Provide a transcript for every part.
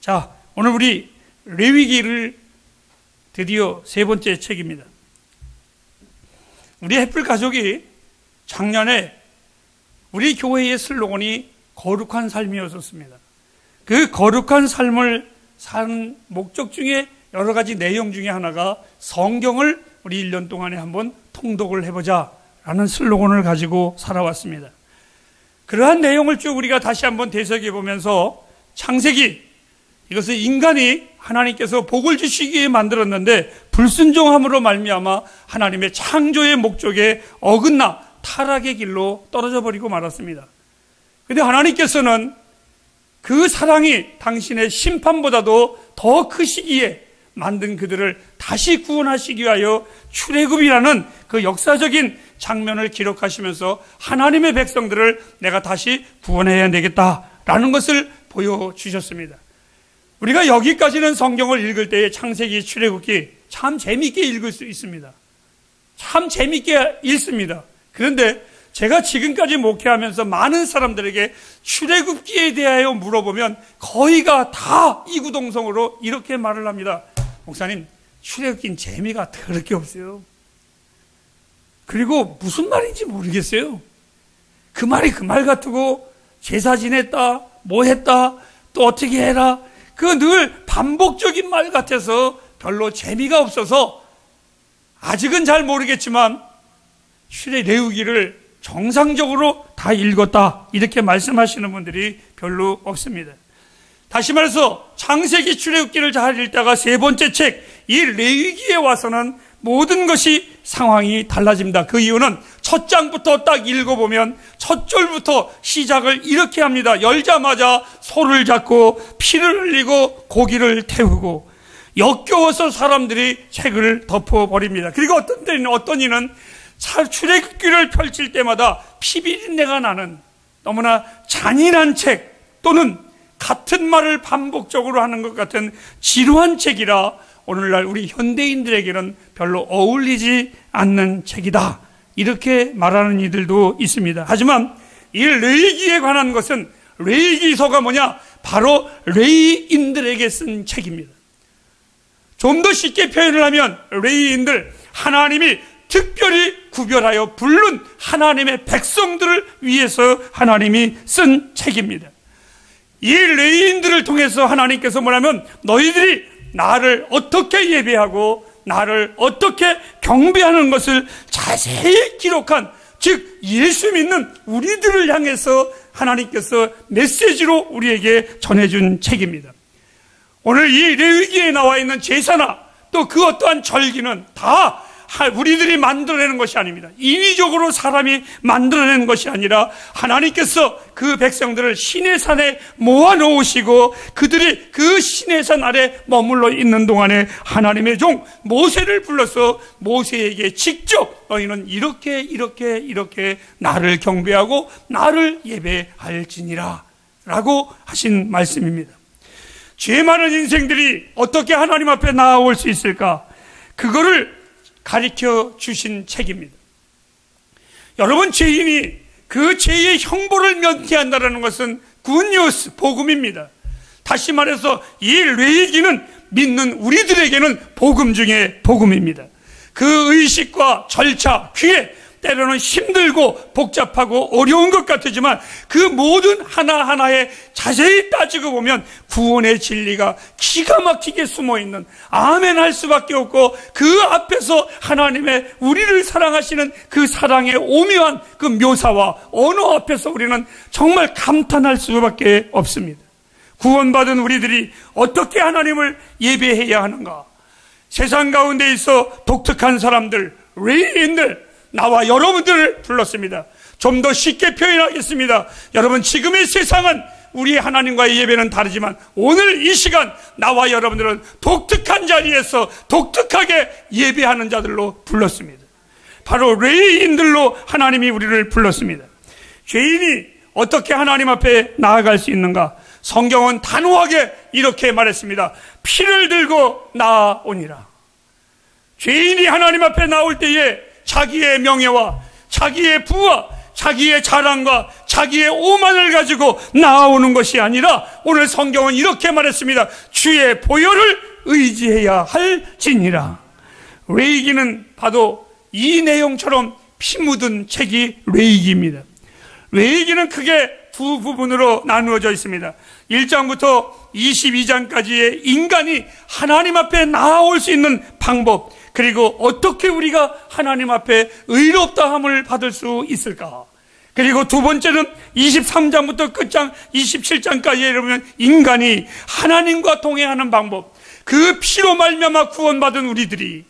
자, 오늘 우리 레위기를 드디어 세 번째 책입니다. 우리 햇불 가족이 작년에 우리 교회의 슬로건이 거룩한 삶이었습니다. 그 거룩한 삶을 산 목적 중에 여러 가지 내용 중에 하나가 성경을 우리 1년 동안에 한번 통독을 해보자 라는 슬로건을 가지고 살아왔습니다. 그러한 내용을 쭉 우리가 다시 한번 되새겨 보면서 창세기, 이것은 인간이 하나님께서 복을 주시기 위해 만들었는데 불순종함으로 말미암아 하나님의 창조의 목적에 어긋나 타락의 길로 떨어져 버리고 말았습니다. 그런데 하나님께서는 그 사랑이 당신의 심판보다도 더 크시기에 만든 그들을 다시 구원하시기 위하여 출애굽이라는 그 역사적인 장면을 기록하시면서 하나님의 백성들을 내가 다시 구원해야 되겠다라는 것을 보여주셨습니다. 우리가 여기까지는 성경을 읽을 때에 창세기, 출애굽기 참 재미있게 읽을 수 있습니다. 참 재미있게 읽습니다. 그런데 제가 지금까지 목회하면서 많은 사람들에게 출애굽기에 대하여 물어보면 거의가 다 이구동성으로 이렇게 말을 합니다. 목사님, 출애굽기는 재미가 더럽게 없어요. 그리고 무슨 말인지 모르겠어요. 그 말이 그 말 같고 제사 지냈다, 뭐 했다, 또 어떻게 해라, 그 늘 반복적인 말 같아서 별로 재미가 없어서 아직은 잘 모르겠지만 출애굽기를 정상적으로 다 읽었다 이렇게 말씀하시는 분들이 별로 없습니다. 다시 말해서 창세기, 출애굽기를 잘 읽다가 세 번째 책 이 레위기에 와서는 모든 것이 상황이 달라집니다. 그 이유는 첫 장부터 딱 읽어보면 첫 절부터 시작을 이렇게 합니다. 열자마자 소를 잡고 피를 흘리고 고기를 태우고 역겨워서 사람들이 책을 덮어버립니다. 그리고 어떤 때는 어떤 이는 출애굽기를 펼칠 때마다 피비린내가 나는 너무나 잔인한 책 또는 같은 말을 반복적으로 하는 것 같은 지루한 책이라 오늘날 우리 현대인들에게는 별로 어울리지 않는 책이다 이렇게 말하는 이들도 있습니다. 하지만 이 레위기에 관한 것은 레위기서가 뭐냐? 바로 레위인들에게 쓴 책입니다. 좀 더 쉽게 표현을 하면 레위인들, 하나님이 특별히 구별하여 부른 하나님의 백성들을 위해서 하나님이 쓴 책입니다. 이 레위인들을 통해서 하나님께서 뭐냐면 너희들이 나를 어떻게 예배하고 나를 어떻게 경배하는 것을 자세히 기록한, 즉 예수 믿는 우리들을 향해서 하나님께서 메시지로 우리에게 전해준 책입니다. 오늘 이 레위기에 나와 있는 제사나 또 그 어떠한 절기는 다 우리들이 만들어내는 것이 아닙니다. 인위적으로 사람이 만들어내는 것이 아니라 하나님께서 그 백성들을 시내산에 모아놓으시고 그들이 그 시내산 아래 머물러 있는 동안에 하나님의 종 모세를 불러서 모세에게 직접 너희는 이렇게 나를 경배하고 나를 예배할지니라 라고 하신 말씀입니다. 죄 많은 인생들이 어떻게 하나님 앞에 나아올 수 있을까? 그거를 가르쳐 주신 책입니다. 여러분, 죄인이 그 죄의 형벌을 면피한다는 것은 굿뉴스, 복음입니다. 다시 말해서 이 레위기는 믿는 우리들에게는 복음 중에 복음입니다. 그 의식과 절차, 기회, 때로는 힘들고 복잡하고 어려운 것 같지만 그 모든 하나하나에 자세히 따지고 보면 구원의 진리가 기가 막히게 숨어있는, 아멘 할 수밖에 없고 그 앞에서 하나님의 우리를 사랑하시는 그 사랑의 오묘한 그 묘사와 언어 앞에서 우리는 정말 감탄할 수밖에 없습니다. 구원받은 우리들이 어떻게 하나님을 예배해야 하는가? 세상 가운데 있어 독특한 사람들, 레위인들, 나와 여러분들을 불렀습니다. 좀 더 쉽게 표현하겠습니다. 여러분, 지금의 세상은 우리의 하나님과의 예배는 다르지만 오늘 이 시간 나와 여러분들은 독특한 자리에서 독특하게 예배하는 자들로 불렀습니다. 바로 레위인들로 하나님이 우리를 불렀습니다. 죄인이 어떻게 하나님 앞에 나아갈 수 있는가? 성경은 단호하게 이렇게 말했습니다. 피를 들고 나아오니라. 죄인이 하나님 앞에 나올 때에 자기의 명예와 자기의 부와 자기의 자랑과 자기의 오만을 가지고 나아오는 것이 아니라 오늘 성경은 이렇게 말했습니다. 주의 보혈을 의지해야 할지니라. 레위기는 봐도 이 내용처럼 피 묻은 책이 레위기입니다. 레위기는 크게 두 부분으로 나누어져 있습니다. 1장부터 22장까지의 인간이 하나님 앞에 나아올 수 있는 방법, 그리고 어떻게 우리가 하나님 앞에 의롭다함을 받을 수 있을까. 그리고 두 번째는 23장부터 끝장 27장까지에 이르면 인간이 하나님과 동행하는 방법, 그 피로 말미암아 구원받은 우리들이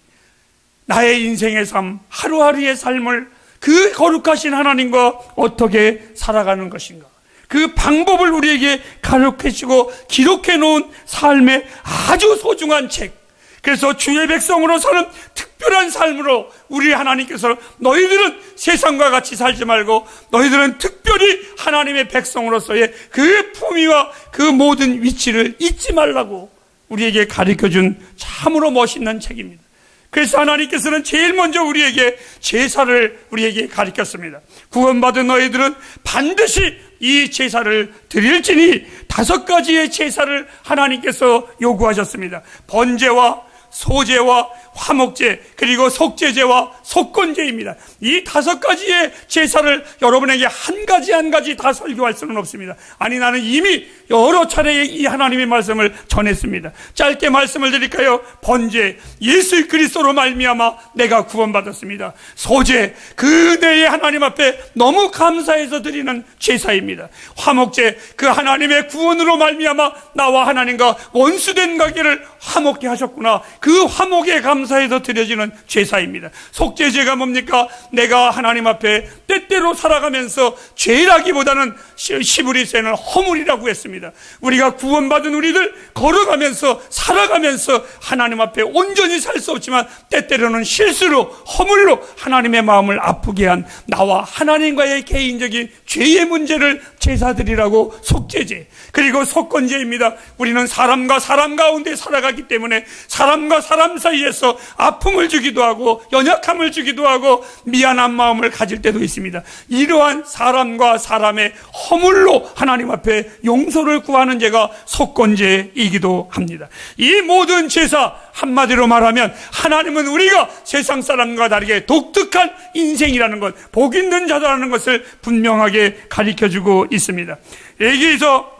나의 인생의 삶, 하루하루의 삶을 그 거룩하신 하나님과 어떻게 살아가는 것인가, 그 방법을 우리에게 가르쳐 주고 기록해 놓은 삶의 아주 소중한 책. 그래서 주의 백성으로서는 특별한 삶으로 우리 하나님께서 너희들은 세상과 같이 살지 말고 너희들은 특별히 하나님의 백성으로서의 그 품위와 그 모든 위치를 잊지 말라고 우리에게 가르쳐준 참으로 멋있는 책입니다. 그래서 하나님께서는 제일 먼저 우리에게 제사를 우리에게 가르쳤습니다. 구원받은 너희들은 반드시 이 제사를 드릴지니 5가지의 제사를 하나님께서 요구하셨습니다. 번제와 소제와 화목제, 그리고 속죄제와 속건제입니다. 이 5가지의 제사를 여러분에게 한 가지 한 가지 다 설교할 수는 없습니다. 아니, 나는 이미 여러 차례 이 하나님의 말씀을 전했습니다. 짧게 말씀을 드릴까요? 번제, 예수 그리스도로 말미암아 내가 구원받았습니다. 소제, 그 은혜의 하나님 앞에 너무 감사해서 드리는 제사입니다. 화목제, 그 하나님의 구원으로 말미암아 나와 하나님과 원수된 관계를 화목케 하셨구나, 그 화목에 감사해서 드려지는 제사입니다. 속죄제가 뭡니까? 내가 하나님 앞에 때때로 살아가면서 죄라기보다는 시브리스에는 허물이라고 했습니다. 우리가 구원받은 우리들 걸어가면서 살아가면서 하나님 앞에 온전히 살 수 없지만 때때로는 실수로 허물로 하나님의 마음을 아프게 한 나와 하나님과의 개인적인 죄의 문제를 제사드리라고 속죄제, 그리고 속건제입니다. 우리는 사람과 사람 가운데 살아가기 때문에 사람과 사람 사이에서 아픔을 주기도 하고 연약함을 주기도 하고 미안한 마음을 가질 때도 있습니다. 이러한 사람과 사람의 허물로 하나님 앞에 용서를 구하는 제가 속건제이기도 합니다. 이 모든 제사, 한마디로 말하면 하나님은 우리가 세상 사람과 다르게 독특한 인생이라는 것, 복 있는 자다라는 것을 분명하게 가르쳐주고 있습니다. 여기에서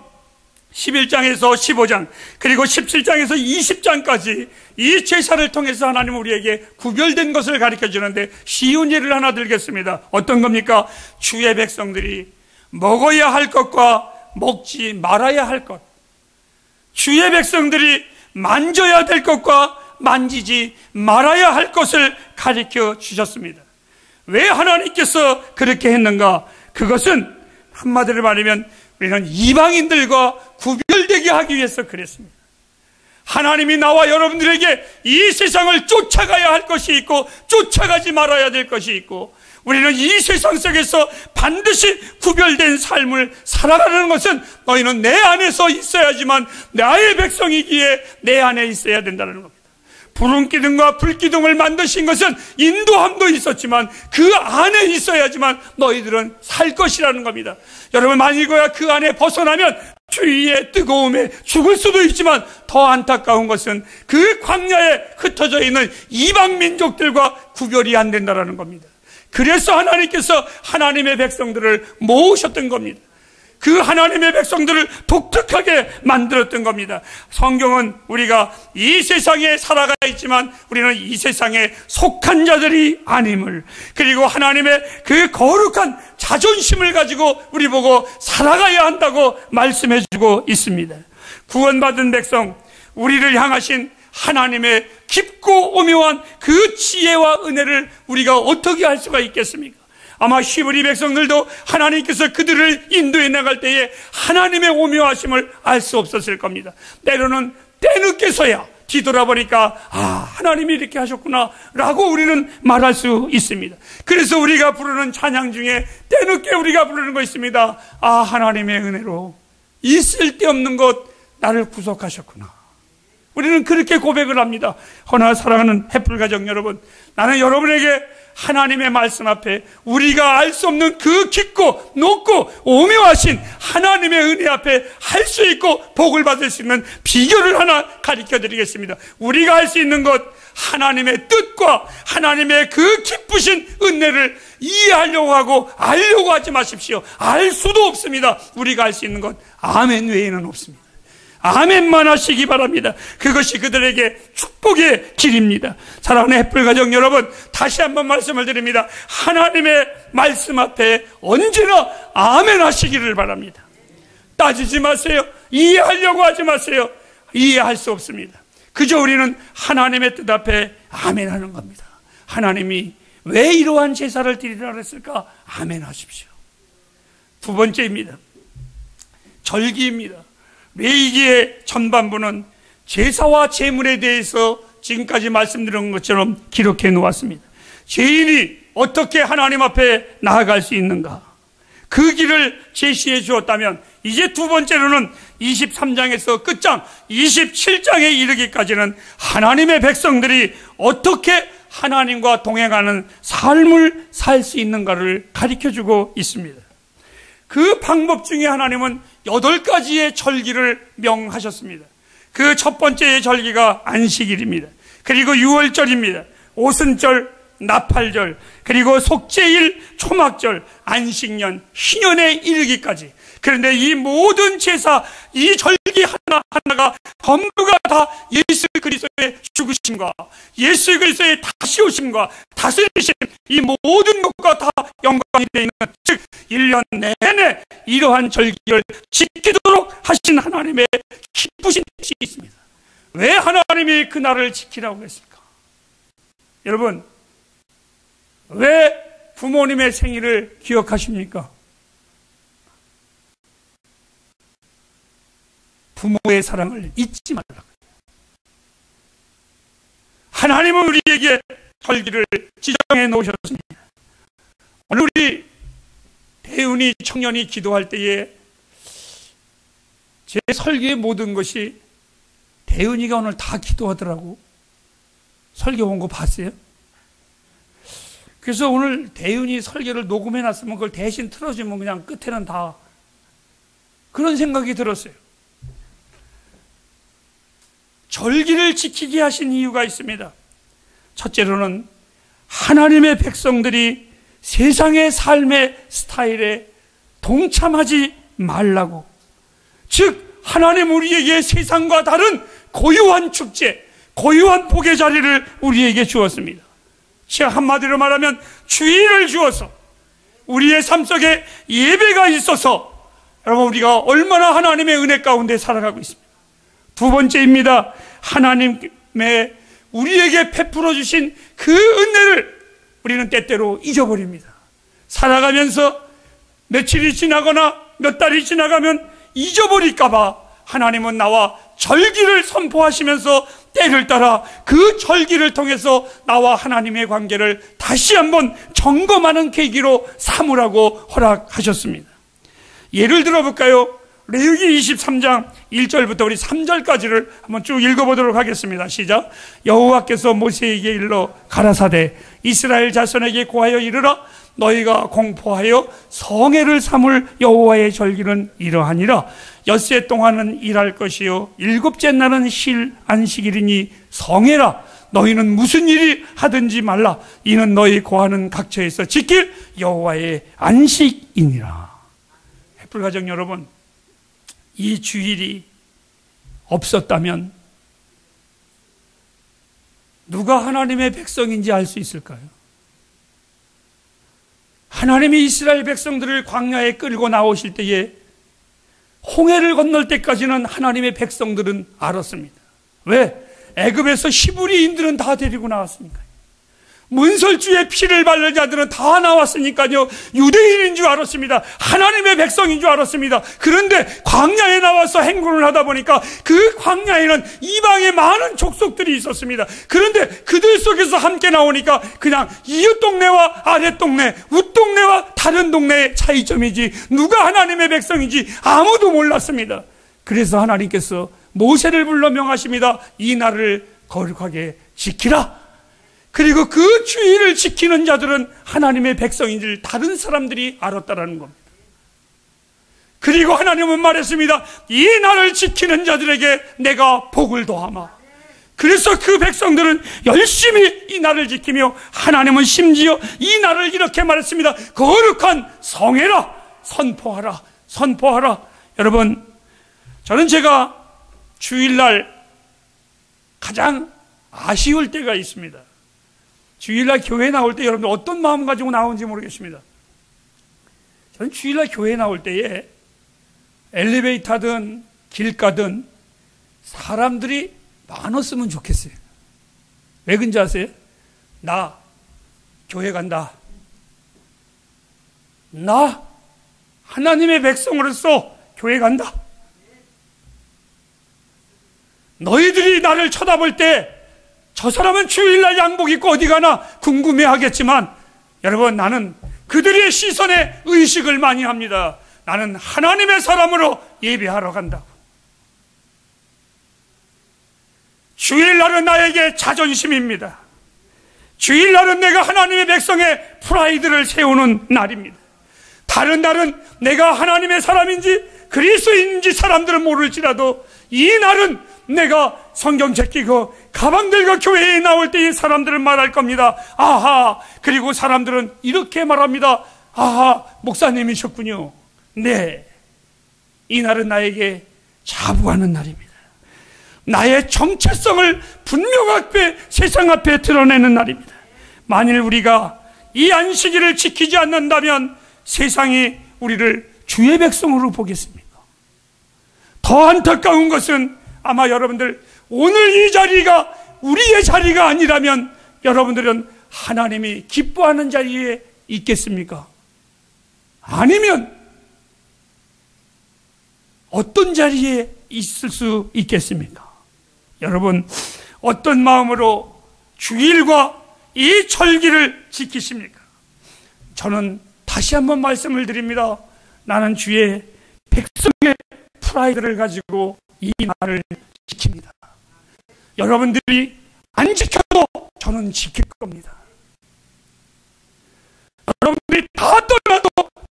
11장에서 15장 그리고 17장에서 20장까지 이 제사를 통해서 하나님은 우리에게 구별된 것을 가르쳐주는데 쉬운 예를 하나 들겠습니다. 어떤 겁니까? 주의 백성들이 먹어야 할 것과 먹지 말아야 할 것, 주의 백성들이 만져야 될 것과 만지지 말아야 할 것을 가르쳐 주셨습니다. 왜 하나님께서 그렇게 했는가? 그것은 한마디로 말하면 우리는 이방인들과 구별되게 하기 위해서 그랬습니다. 하나님이 나와 여러분들에게 이 세상을 쫓아가야 할 것이 있고 쫓아가지 말아야 될 것이 있고, 우리는 이 세상 속에서 반드시 구별된 삶을 살아가는 것은 너희는 내 안에서 있어야지만 나의 백성이기에 내 안에 있어야 된다는 겁니다. 푸른 기둥과 불기둥을 만드신 것은 인도함도 있었지만 그 안에 있어야지만 너희들은 살 것이라는 겁니다. 여러분, 만일거야 그 안에 벗어나면 주위의 뜨거움에 죽을 수도 있지만 더 안타까운 것은 그 광야에 흩어져 있는 이방 민족들과 구별이 안 된다는 겁니다. 그래서 하나님께서 하나님의 백성들을 모으셨던 겁니다. 그 하나님의 백성들을 독특하게 만들었던 겁니다. 성경은 우리가 이 세상에 살아가 있지만 우리는 이 세상에 속한 자들이 아님을, 그리고 하나님의 그 거룩한 자존심을 가지고 우리 보고 살아가야 한다고 말씀해주고 있습니다. 구원받은 백성, 우리를 향하신 하나님의 깊고 오묘한 그 지혜와 은혜를 우리가 어떻게 할 수가 있겠습니까? 아마 히브리 백성들도 하나님께서 그들을 인도해 나갈 때에 하나님의 오묘하심을 알 수 없었을 겁니다. 때로는 때늦게서야 뒤돌아보니까 하나님이 이렇게 하셨구나 라고 우리는 말할 수 있습니다. 그래서 우리가 부르는 찬양 중에 때늦게 우리가 부르는 거 있습니다. 하나님의 은혜로 이 쓸데없는 것 나를 구속하셨구나. 우리는 그렇게 고백을 합니다. 허나 사랑하는 햇불 가정 여러분, 나는 여러분에게 하나님의 말씀 앞에 우리가 알 수 없는 그 깊고 높고 오묘하신 하나님의 은혜 앞에 할 수 있고 복을 받을 수 있는 비결을 하나 가르쳐 드리겠습니다. 우리가 할 수 있는 것, 하나님의 뜻과 하나님의 그 기쁘신 은혜를 이해하려고 하고 알려고 하지 마십시오. 알 수도 없습니다. 우리가 할 수 있는 것 아멘 외에는 없습니다. 아멘만 하시기 바랍니다. 그것이 그들에게 축복의 길입니다. 사랑하는 햇불 가정 여러분, 다시 한번 말씀을 드립니다. 하나님의 말씀 앞에 언제나 아멘 하시기를 바랍니다. 따지지 마세요. 이해하려고 하지 마세요. 이해할 수 없습니다. 그저 우리는 하나님의 뜻 앞에 아멘 하는 겁니다. 하나님이 왜 이러한 제사를 드리라 그랬을까? 아멘 하십시오. 두 번째입니다. 절기입니다. 레위기의 전반부는 제사와 제물에 대해서 지금까지 말씀드린 것처럼 기록해 놓았습니다. 죄인이 어떻게 하나님 앞에 나아갈 수 있는가, 그 길을 제시해 주었다면, 이제 두 번째로는 23장에서 끝장 27장에 이르기까지는 하나님의 백성들이 어떻게 하나님과 동행하는 삶을 살 수 있는가를 가르쳐주고 있습니다. 그 방법 중에 하나님은 8가지의 절기를 명하셨습니다. 그 첫 번째의 절기가 안식일입니다. 그리고 유월절입니다. 오순절, 나팔절, 그리고 속죄일, 초막절, 안식년, 희년에 이르기까지. 그런데 이 모든 제사, 이 절기 하나하나가 전부가 다 예수 그리스도의 죽으심과 예수 그리스도의 다시 오심과 다스리심, 이 모든 것과 다 연관이 되어 있는, 즉 1년 내내 이러한 절기를 지키도록 하신 하나님의 기쁘신 뜻이 있습니다. 왜 하나님이 그 날을 지키라고 했을까? 여러분, 왜 부모님의 생일을 기억하십니까? 부모의 사랑을 잊지 말라고. 하나님은 우리에게 절기를 지정해 놓으셨습니다. 오늘 우리 대운이 청년이 기도할 때에 제 설교의 모든 것이 대운이가 오늘 다 기도하더라고. 설교 온 거 봤어요? 그래서 오늘 대운이 설교를 녹음해 놨으면 그걸 대신 틀어주면 그냥 끝에는 다 그런 생각이 들었어요. 절기를 지키게 하신 이유가 있습니다. 첫째로는 하나님의 백성들이 세상의 삶의 스타일에 동참하지 말라고. 즉 하나님 우리에게 세상과 다른 고유한 축제, 고유한 복의 자리를 우리에게 주었습니다. 한마디로 말하면 주일을 주어서 우리의 삶 속에 예배가 있어서 여러분 우리가 얼마나 하나님의 은혜 가운데 살아가고 있습니다. 두 번째입니다. 하나님의 우리에게 베풀어 주신 그 은혜를 우리는 때때로 잊어버립니다. 살아가면서 며칠이 지나거나 몇 달이 지나가면 잊어버릴까봐 하나님은 나와 절기를 선포하시면서 때를 따라 그 절기를 통해서 나와 하나님의 관계를 다시 한번 점검하는 계기로 삼으라고 허락하셨습니다. 예를 들어볼까요? 레위기 23장 1절부터 우리 3절까지를 한번 쭉 읽어보도록 하겠습니다. 시작. 여호와께서 모세에게 일러 가라사대 이스라엘 자손에게 고하여 이르라. 너희가 공포하여 성회를 삼을 여호와의 절기는 이러하니라. 엿새 동안은 일할 것이요 일곱째 날은 쉴 안식일이니 성회라. 너희는 무슨 일이 하든지 말라. 이는 너희 고하는 각처에서 지킬 여호와의 안식이니라. 햇불 가정 여러분, 이 주일이 없었다면 누가 하나님의 백성인지 알 수 있을까요? 하나님이 이스라엘 백성들을 광야에 끌고 나오실 때에 홍해를 건널 때까지는 하나님의 백성들은 알았습니다. 왜? 애굽에서 히브리인들은 다 데리고 나왔으니까요. 문설주의 피를 바른 자들은 다 나왔으니까요. 유대인인 줄 알았습니다. 하나님의 백성인 줄 알았습니다. 그런데 광야에 나와서 행군을 하다 보니까 그 광야에는 이방의 많은 족속들이 있었습니다. 그런데 그들 속에서 함께 나오니까 그냥 이웃 동네와 아랫 동네, 윗동네와 다른 동네의 차이점이지 누가 하나님의 백성인지 아무도 몰랐습니다. 그래서 하나님께서 모세를 불러 명하십니다. 이 날을 거룩하게 지키라. 그리고 그 주일을 지키는 자들은 하나님의 백성인 줄 다른 사람들이 알았다라는 겁니다. 그리고 하나님은 말했습니다. 이 날을 지키는 자들에게 내가 복을 더하마. 그래서 그 백성들은 열심히 이 날을 지키며, 하나님은 심지어 이 날을 이렇게 말했습니다. 거룩한 성회라, 선포하라, 선포하라. 여러분, 저는 제가 주일날 가장 아쉬울 때가 있습니다. 주일날 교회 나올 때 여러분들 어떤 마음 가지고 나오는지 모르겠습니다. 저는 주일날 교회 나올 때에 엘리베이터든 길가든 사람들이 많았으면 좋겠어요. 왜 그런지 아세요? 나 교회 간다. 나 하나님의 백성으로서 교회 간다. 너희들이 나를 쳐다볼 때 저 사람은 주일날 양복 입고 어디 가나 궁금해 하겠지만, 여러분, 나는 그들의 시선에 의식을 많이 합니다. 나는 하나님의 사람으로 예배하러 간다고. 주일날은 나에게 자존심입니다. 주일날은 내가 하나님의 백성의 프라이드를 세우는 날입니다. 다른 날은 내가 하나님의 사람인지 그리스도인인지 사람들은 모를지라도 이 날은 내가 성경 제끼고 가방 들고 교회에 나올 때 이 사람들은 말할 겁니다. 아하. 그리고 사람들은 이렇게 말합니다. 아하, 목사님이셨군요. 네, 이 날은 나에게 자부하는 날입니다. 나의 정체성을 분명하게 세상 앞에 드러내는 날입니다. 만일 우리가 이 안식일을 지키지 않는다면 세상이 우리를 주의 백성으로 보겠습니까? 더 안타까운 것은 아마 여러분들 오늘 이 자리가 우리의 자리가 아니라면 여러분들은 하나님이 기뻐하는 자리에 있겠습니까? 아니면 어떤 자리에 있을 수 있겠습니까? 여러분, 어떤 마음으로 주일과 이 절기를 지키십니까? 저는 다시 한번 말씀을 드립니다. 나는 주의 백성의 프라이드를 가지고 이 날을 지킵니다. 여러분들이 안 지켜도 저는 지킬 겁니다. 여러분들이 다 떠나도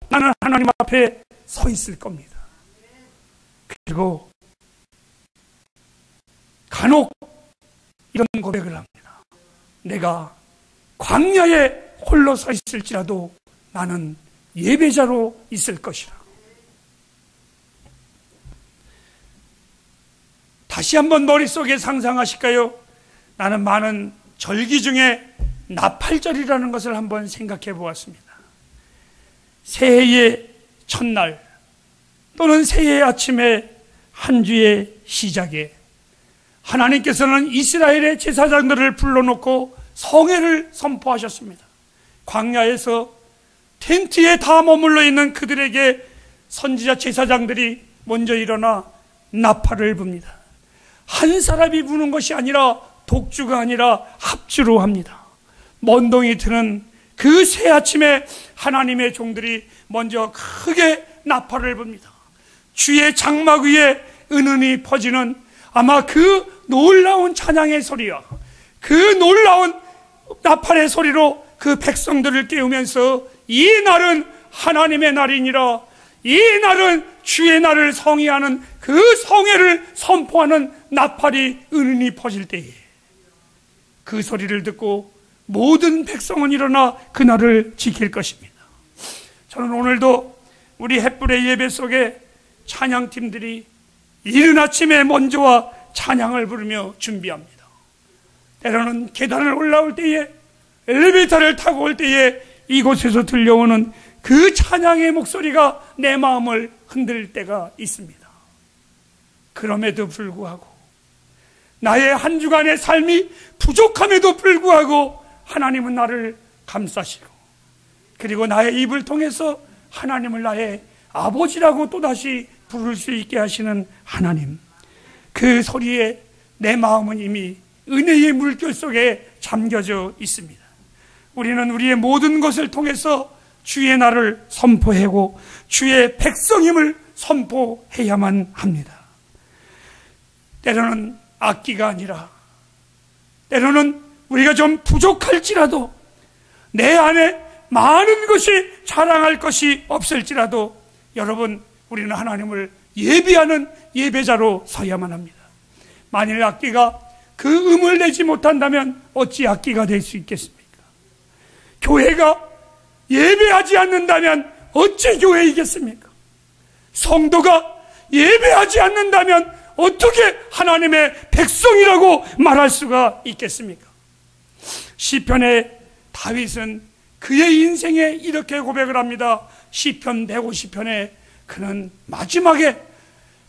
나는 하나님 앞에 서 있을 겁니다. 그리고 간혹 이런 고백을 합니다. 내가 광야에 홀로 서 있을지라도 나는 예배자로 있을 것이라. 다시 한번 머릿속에 상상하실까요? 나는 많은 절기 중에 나팔절이라는 것을 한번 생각해 보았습니다. 새해의 첫날 또는 새해 아침에 한 주의 시작에 하나님께서는 이스라엘의 제사장들을 불러놓고 성회를 선포하셨습니다. 광야에서 텐트에 다 머물러 있는 그들에게 선지자 제사장들이 먼저 일어나 나팔을 붑니다. 한 사람이 부는 것이 아니라 독주가 아니라 합주로 합니다. 먼동이 트는 그 새 아침에 하나님의 종들이 먼저 크게 나팔을 붑니다. 주의 장막 위에 은은히 퍼지는 아마 그 놀라운 찬양의 소리와 그 놀라운 나팔의 소리로 그 백성들을 깨우면서 이 날은 하나님의 날이니라, 이 날은 주의 날을 성회하는 그 성회를 선포하는 나팔이 은은히 퍼질 때에 그 소리를 듣고 모든 백성은 일어나 그 날을 지킬 것입니다. 저는 오늘도 우리 햇불의 예배 속에 찬양팀들이 이른 아침에 먼저 와 찬양을 부르며 준비합니다. 때로는 계단을 올라올 때에, 엘리베이터를 타고 올 때에 이곳에서 들려오는 그 찬양의 목소리가 내 마음을 흔들 때가 있습니다. 그럼에도 불구하고 나의 한 주간의 삶이 부족함에도 불구하고 하나님은 나를 감싸시고, 그리고 나의 입을 통해서 하나님을 나의 아버지라고 또다시 부를 수 있게 하시는 하나님, 그 소리에 내 마음은 이미 은혜의 물결 속에 잠겨져 있습니다. 우리는 우리의 모든 것을 통해서 주의 날을 선포하고 주의 백성임을 선포해야만 합니다. 때로는 악기가 아니라, 때로는 우리가 좀 부족할지라도, 내 안에 많은 것이 자랑할 것이 없을지라도, 여러분, 우리는 하나님을 예배하는 예배자로 서야만 합니다. 만일 악기가 그 음을 내지 못한다면 어찌 악기가 될 수 있겠습니까? 교회가 예배하지 않는다면 어찌 교회이겠습니까? 성도가 예배하지 않는다면 어떻게 하나님의 백성이라고 말할 수가 있겠습니까? 시편의 다윗은 그의 인생에 이렇게 고백을 합니다. 시편 150편에 그는 마지막에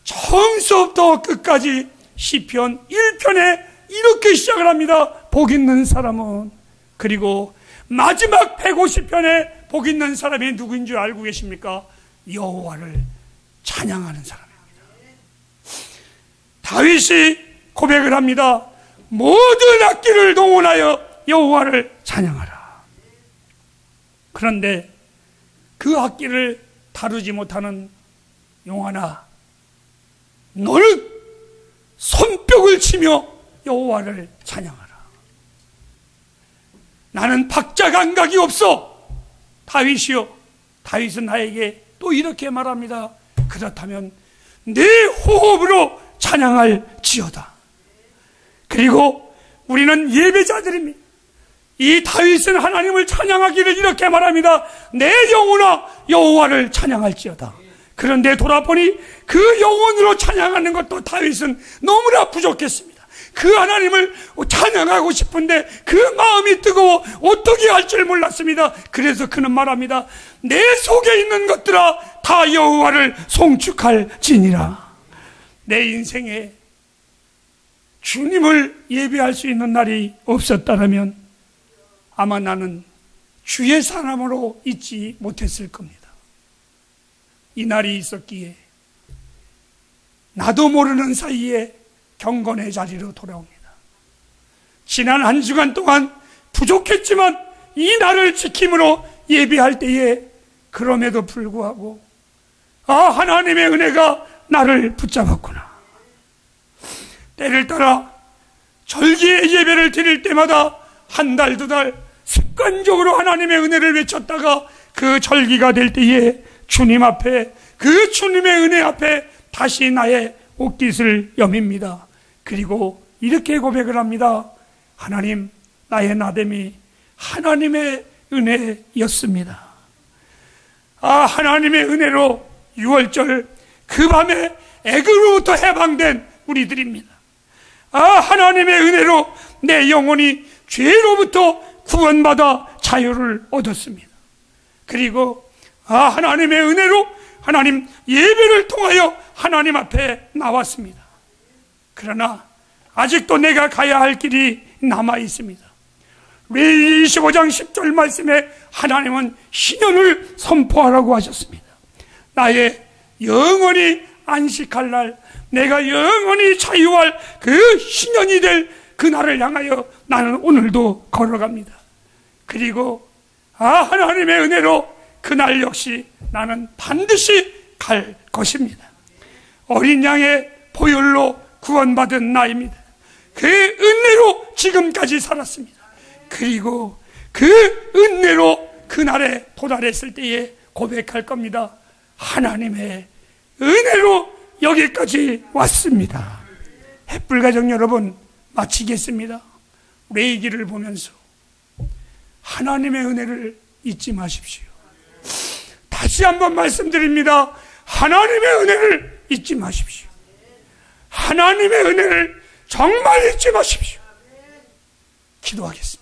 처음부터 끝까지 시편 1편에 이렇게 시작을 합니다. 복 있는 사람은, 그리고 마지막 150편에 복 있는 사람이 누구인 줄 알고 계십니까? 여호와를 찬양하는 사람입니다. 다윗이 고백을 합니다. 모든 악기를 동원하여 여호와를 찬양하라. 그런데 그 악기를 다루지 못하는 용하나, 너는 손뼉을 치며 여호와를 찬양하라. 나는 박자 감각이 없어. 다윗이요, 다윗은 나에게 또 이렇게 말합니다. 그렇다면 내 호흡으로 찬양할지어다. 그리고 우리는 예배자들입니다. 이 다윗은 하나님을 찬양하기를 이렇게 말합니다. 내 영혼아 여호와를 찬양할지어다. 그런데 돌아보니 그 영혼으로 찬양하는 것도 다윗은 너무나 부족했습니다. 그 하나님을 찬양하고 싶은데 그 마음이 뜨거워 어떻게 할 줄 몰랐습니다. 그래서 그는 말합니다. 내 속에 있는 것들아 다 여호와를 송축할지니라. 내 인생에 주님을 예배할 수 있는 날이 없었다면 아마 나는 주의 사람으로 있지 못했을 겁니다. 이 날이 있었기에 나도 모르는 사이에 경건의 자리로 돌아옵니다. 지난 한 주간 동안 부족했지만 이 날을 지킴으로 예배할 때에 그럼에도 불구하고 하나님의 은혜가 나를 붙잡았구나. 때를 따라 절기의 예배를 드릴 때마다 한 달, 두 달 습관적으로 하나님의 은혜를 외쳤다가 그 절기가 될 때에 주님 앞에, 그 주님의 은혜 앞에 다시 나의 옷깃을 여밉니다. 그리고 이렇게 고백을 합니다. 하나님, 나의 나됨이 하나님의 은혜였습니다. 하나님의 은혜로 6월절 그 밤에 애굽으로부터 해방된 우리들입니다. 하나님의 은혜로 내 영혼이 죄로부터 구원받아 자유를 얻었습니다. 그리고 하나님의 은혜로 하나님 예배를 통하여 하나님 앞에 나왔습니다. 그러나 아직도 내가 가야 할 길이 남아 있습니다. 레위기 25장 10절 말씀에 하나님은 신년을 선포하라고 하셨습니다. 나의 영원히 안식할 날, 내가 영원히 자유할 그 신년이 될 그날을 향하여 나는 오늘도 걸어갑니다. 그리고 하나님의 은혜로 그날 역시 나는 반드시 갈 것입니다. 어린 양의 보혈로 구원받은 나입니다. 그 은혜로 지금까지 살았습니다. 그리고 그 은혜로 그날에 도달했을 때에 고백할 겁니다. 하나님의 은혜로 여기까지 왔습니다. 햇불가정 여러분, 마치겠습니다. 레위기를 보면서 하나님의 은혜를 잊지 마십시오. 다시 한번 말씀드립니다. 하나님의 은혜를 잊지 마십시오. 하나님의 은혜를 정말 잊지 마십시오. 기도하겠습니다.